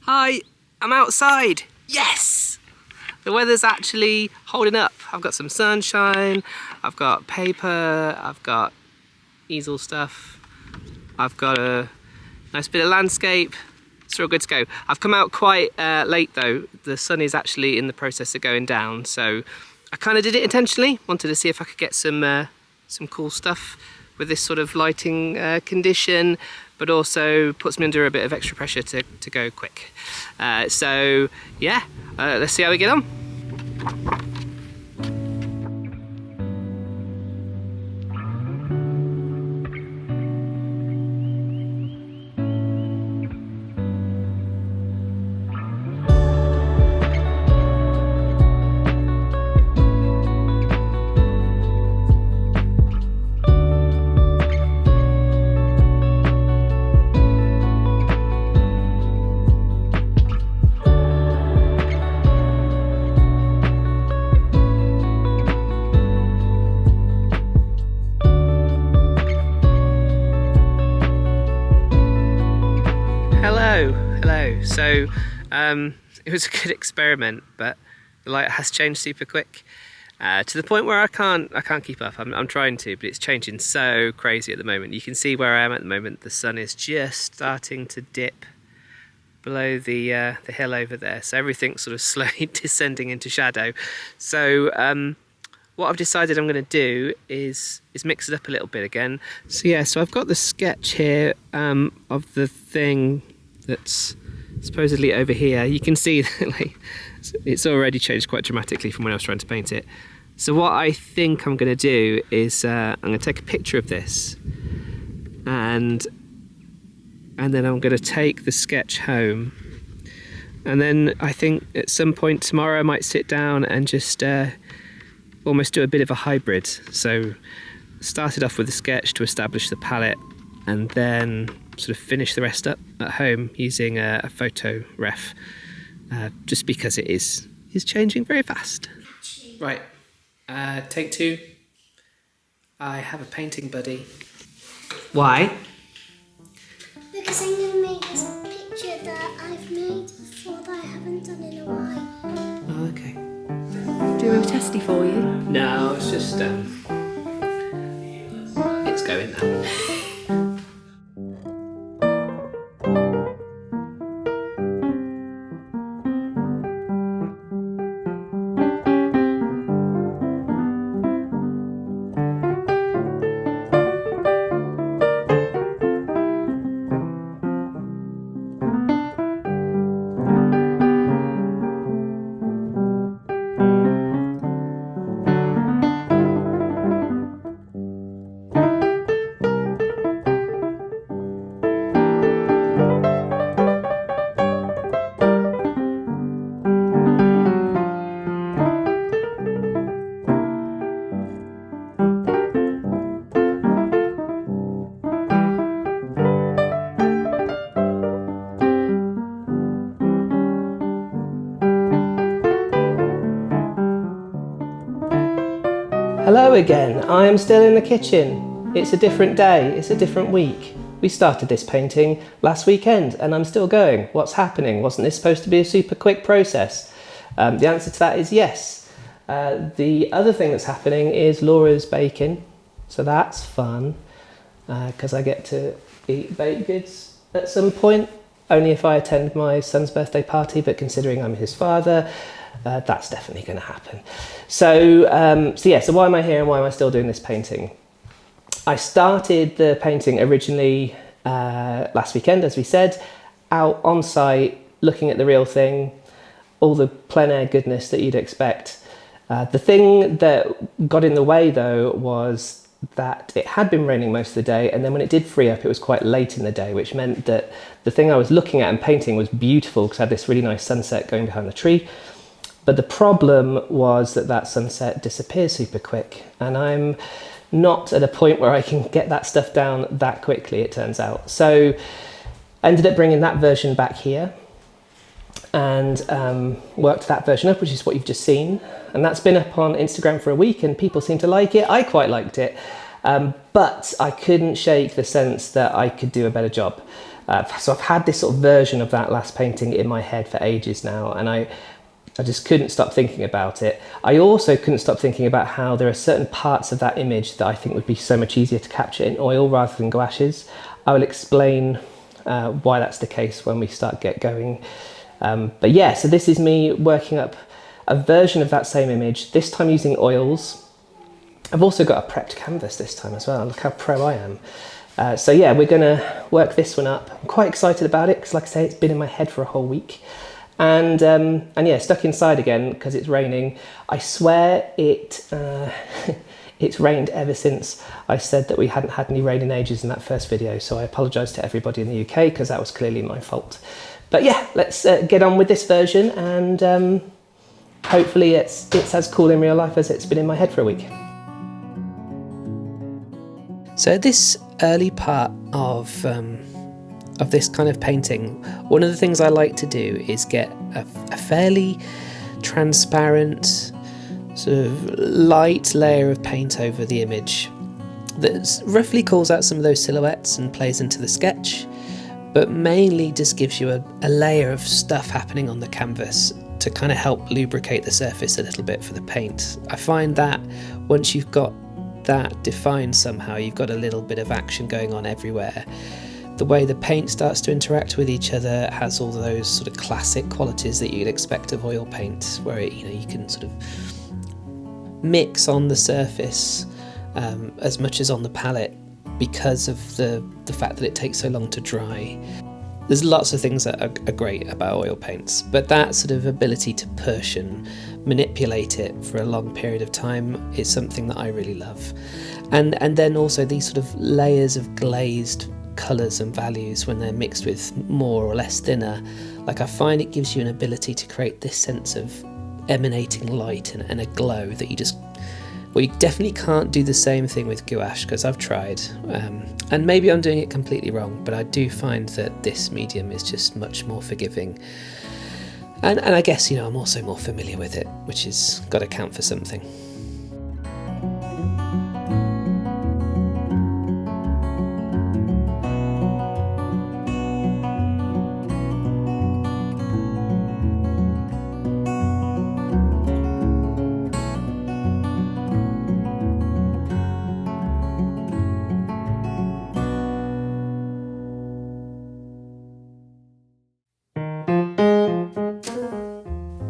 Hi, I'm outside. Yes! The weather's actually holding up. I've got some sunshine, I've got paper, I've got easel stuff, I've got a nice bit of landscape. It's all good to go. I've come out quite late though. The sun is actually in the process of going down, so I kind of did it intentionally. Wanted to see if I could get some cool stuff with this sort of lighting condition, but also puts me under a bit of extra pressure to go quick. So yeah, let's see how we get on. Hello. So it was a good experiment, but the light has changed super quick to the point where I can't keep up. I'm trying to, but it's changing so crazy at the moment. You can see where I am at the moment. The sun is just starting to dip below the hill over there, so everything's sort of slowly descending into shadow. So what I've decided I'm going to do is mix it up a little bit again. So yeah, so I've got the sketch here of the thing that's supposedly over here. You can see that like, it's already changed quite dramatically from when I was trying to paint it. So what I think I'm going to do is I'm going to take a picture of this, and then I'm going to take the sketch home, and then I think at some point tomorrow I might sit down and just almost do a bit of a hybrid. So started off with a sketch to establish the palette, and then sort of finish the rest up at home using a photo ref, just because it is changing very fast. Right, take two. I have a painting buddy. Why? Because I'm going to make this picture that I've made before that I haven't done in a while. Oh, okay. Do a testy for you? No, it's just it's going now. Hello again, I am still in the kitchen. It's a different day, it's a different week. We started this painting last weekend and I'm still going. What's happening? Wasn't this supposed to be a super quick process? The answer to that is yes. The other thing that's happening is Laura's baking, so that's fun, because I get to eat baked goods at some point, only if I attend my son's birthday party, but considering I'm his father, that's definitely going to happen. So why am I here and why am I still doing this painting? I started the painting originally last weekend, as we said, out on site, looking at the real thing, all the plein air goodness that you'd expect. The thing that got in the way though was that it had been raining most of the day, and then when it did free up it was quite late in the day, which meant that the thing I was looking at and painting was beautiful because I had this really nice sunset going behind the tree. But the problem was that sunset disappears super quick, and I'm not at a point where I can get that stuff down that quickly, it turns out. So I ended up bringing that version back here and worked that version up, which is what you've just seen. And that's been up on Instagram for a week and people seem to like it. I quite liked it, but I couldn't shake the sense that I could do a better job. So I've had this sort of version of that last painting in my head for ages now, and I just couldn't stop thinking about it. I also couldn't stop thinking about how there are certain parts of that image that I think would be so much easier to capture in oil rather than gouaches. I will explain why that's the case when we get going. But yeah, so this is me working up a version of that same image, this time using oils. I've also got a prepped canvas this time as well. Look how pro I am. So yeah, we're gonna work this one up. I'm quite excited about it because, like I say, it's been in my head for a whole week. And yeah, stuck inside again because it's raining. I swear it's rained ever since I said that we hadn't had any rain in ages in that first video. So I apologise to everybody in the UK because that was clearly my fault. But yeah, let's get on with this version, and hopefully it's as cool in real life as it's been in my head for a week. So this early part of this kind of painting, one of the things I like to do is get a fairly transparent, sort of light layer of paint over the image that roughly calls out some of those silhouettes and plays into the sketch, but mainly just gives you a layer of stuff happening on the canvas to kind of help lubricate the surface a little bit for the paint. I find that once you've got that defined somehow, you've got a little bit of action going on everywhere. The way the paint starts to interact with each other has all those sort of classic qualities that you'd expect of oil paint, where you can sort of mix on the surface as much as on the palette because of the fact that it takes so long to dry. There's lots of things that are great about oil paints, but that sort of ability to push and manipulate it for a long period of time is something that I really love. And then also these sort of layers of glazed colours and values, when they're mixed with more or less thinner, like I find it gives you an ability to create this sense of emanating light and a glow that you just, well, you definitely can't do the same thing with gouache, because I've tried, and maybe I'm doing it completely wrong, but I do find that this medium is just much more forgiving. And I guess, I'm also more familiar with it, which has got to count for something.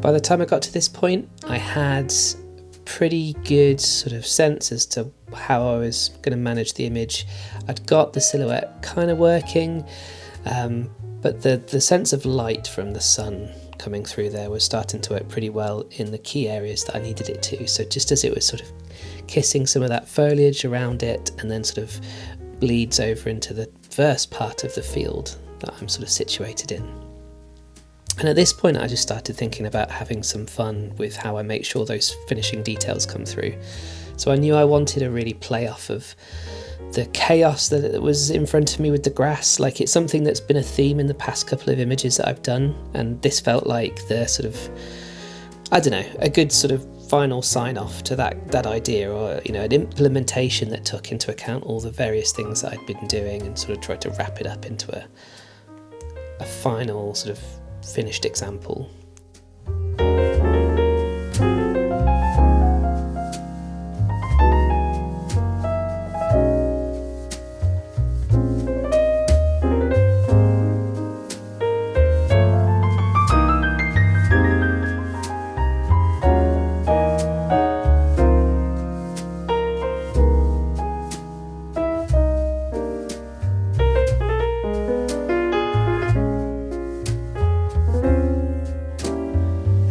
By the time I got to this point, I had pretty good sort of sense as to how I was going to manage the image. I'd got the silhouette kind of working, but the sense of light from the sun coming through there was starting to work pretty well in the key areas that I needed it to. So just as it was sort of kissing some of that foliage around it, and then sort of bleeds over into the first part of the field that I'm sort of situated in. And at this point I just started thinking about having some fun with how I make sure those finishing details come through. So I knew I wanted to really play off of the chaos that was in front of me with the grass. Like, it's something that's been a theme in the past couple of images that I've done, and this felt like the sort of, I don't know, a good sort of final sign off to that idea, or an implementation that took into account all the various things that I'd been doing and sort of tried to wrap it up into a final sort of finished example.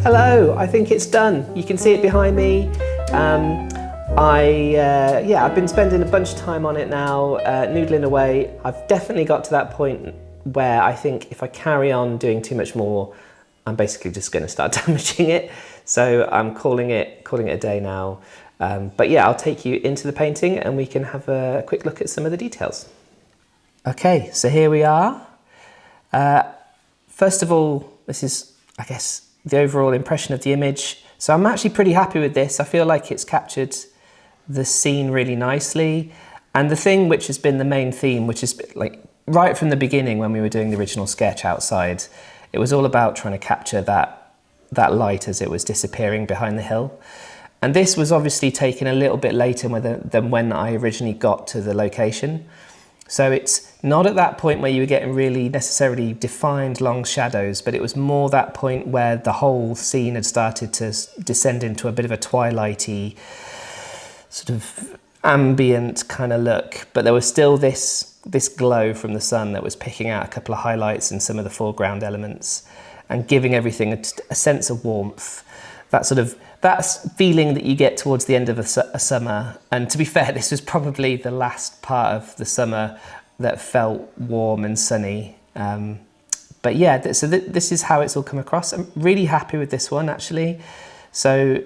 Hello, I think it's done. You can see it behind me. I've been spending a bunch of time on it now, noodling away. I've definitely got to that point where I think if I carry on doing too much more, I'm basically just going to start damaging it. So I'm calling it a day now. But yeah, I'll take you into the painting and we can have a quick look at some of the details. Okay, so here we are. First of all, this is, I guess, the overall impression of the image. So I'm actually pretty happy with this. I feel like it's captured the scene really nicely. And the thing which has been the main theme, which has like right from the beginning when we were doing the original sketch outside, it was all about trying to capture that light as it was disappearing behind the hill. And this was obviously taken a little bit later than when I originally got to the location. So it's not at that point where you were getting really necessarily defined long shadows, but it was more that point where the whole scene had started to descend into a bit of a twilighty, sort of ambient kind of look. But there was still this glow from the sun that was picking out a couple of highlights in some of the foreground elements and giving everything a sense of warmth. That's feeling that you get towards the end of a summer. And to be fair, this was probably the last part of the summer that felt warm and sunny. But yeah, so this is how it's all come across. I'm really happy with this one, actually. So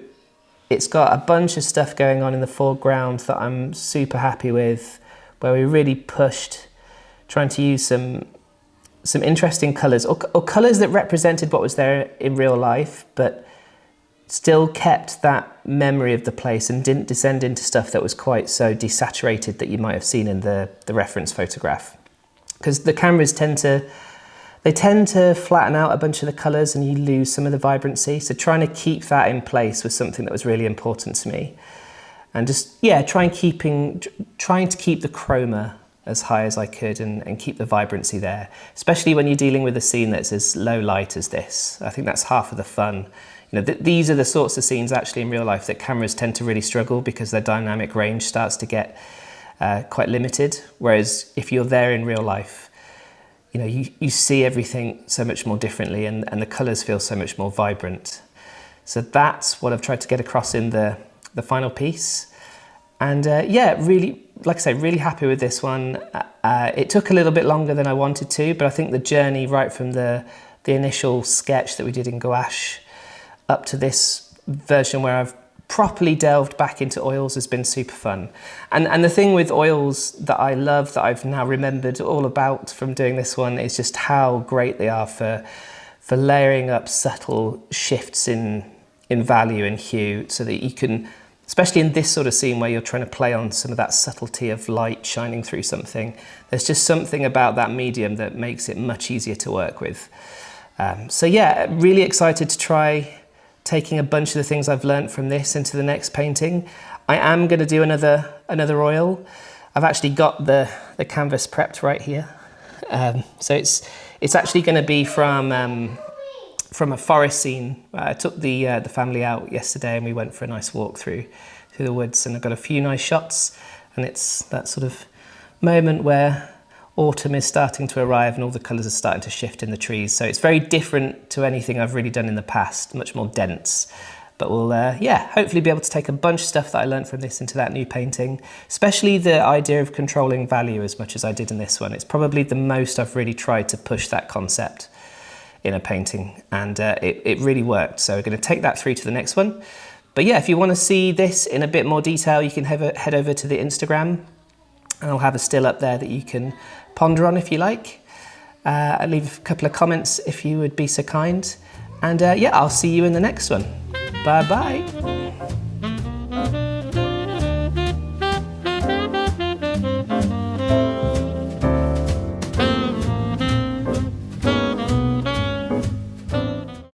it's got a bunch of stuff going on in the foreground that I'm super happy with, where we really pushed trying to use some interesting colours, or colours that represented what was there in real life, but still kept that memory of the place and didn't descend into stuff that was quite so desaturated that you might have seen in the reference photograph. Because the cameras tend to flatten out a bunch of the colours and you lose some of the vibrancy. So trying to keep that in place was something that was really important to me. And just, yeah, trying to keep the chroma as high as I could and keep the vibrancy there, especially when you're dealing with a scene that's as low light as this. I think that's half of the fun. You know, these are the sorts of scenes actually in real life that cameras tend to really struggle because their dynamic range starts to get quite limited. Whereas if you're there in real life, you know, you see everything so much more differently and the colours feel so much more vibrant. So that's what I've tried to get across in the final piece. And yeah, really, like I say, really happy with this one. It took a little bit longer than I wanted to, but I think the journey right from the initial sketch that we did in Gouache up to this version where I've properly delved back into oils has been super fun. And the thing with oils that I love, that I've now remembered all about from doing this one, is just how great they are for layering up subtle shifts in value and hue, so that you can, especially in this sort of scene where you're trying to play on some of that subtlety of light shining through something, there's just something about that medium that makes it much easier to work with. So yeah, really excited to try taking a bunch of the things I've learned from this into the next painting. I am going to do another oil. I've actually got the canvas prepped right here. So it's actually going to be from a forest scene. I took the family out yesterday and we went for a nice walk through the woods, and I've got a few nice shots, and it's that sort of moment where autumn is starting to arrive and all the colours are starting to shift in the trees. So it's very different to anything I've really done in the past, much more dense. But we'll, yeah, hopefully be able to take a bunch of stuff that I learned from this into that new painting, especially the idea of controlling value as much as I did in this one. It's probably the most I've really tried to push that concept in a painting, and it really worked. So we're going to take that through to the next one. But yeah, if you want to see this in a bit more detail, you can head over to the Instagram, and I'll have a still up there that you can ponder on if you like. I'll leave a couple of comments if you would be so kind. And yeah, I'll see you in the next one. Bye bye.